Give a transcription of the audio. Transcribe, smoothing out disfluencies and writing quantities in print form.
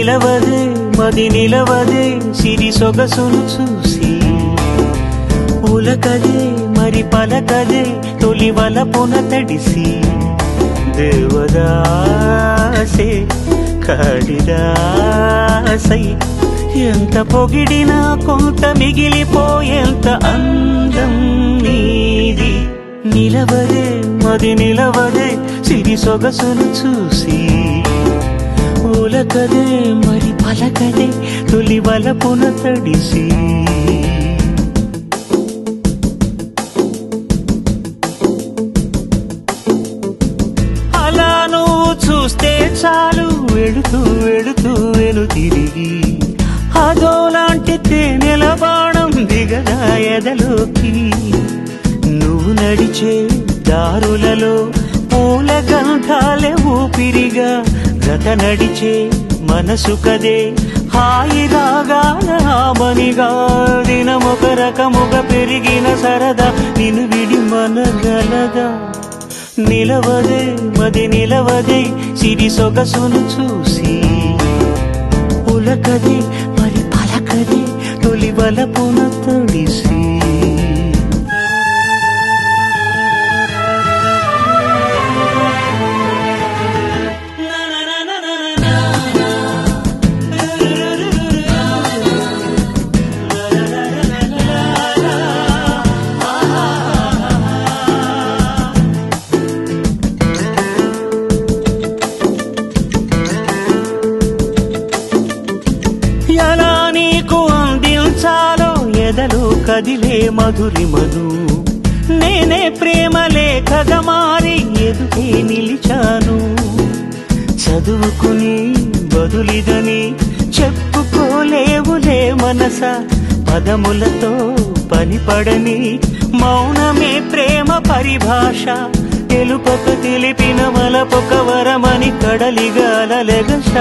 నిలవదే మది నిలవదే సిరి సొగసును చూసి ఉలకదే మరి పలకదే తొలి వలపున తడిసి దేవదాసే కాళిదాసై ఎంత పొగిడినా కొంత మిగిలిపోయేంత అందం నీది నిలవదే మది నిలవదే సిరి సొగసును చూసి ఉలకదే మరి పలకదే తొలి వలపున తడిసి అలా నువ్వు చూస్తే చాలు వెళుతూ వెళుతూ వెను తిరిగి అదోలాంటి తేనెల బాణం దిగదా ఎదలోకి నువ్వు నడిచే దారులలో పూల గంధాలే ఊపిరిగా గత నడిచే మనసు కదే హాయి రాగాల ఆమనిగా దినమొక రకముగా పెరిగిన సరదా నిన్ను విడి మనగలదా నిలవదే మది నిలవదే సిరి సొగసును చూసి ఉలకదే మరి పలకదే తొలి వలపున తడిసి ఎలా నీకు అందించాలో ఎదలో కదిలే మధురిమను నేనే ప్రేమ లేఖగా మారి ఎదుటే నిలిచాను చదువుకుని బదులిదని చెప్పుకోలేవులే మనస పదములతో పనిపడని మౌనమే ప్రేమ పరిభాష తెలుపక తెలిపిన వలపొక వరమని కడలిగాల లెగష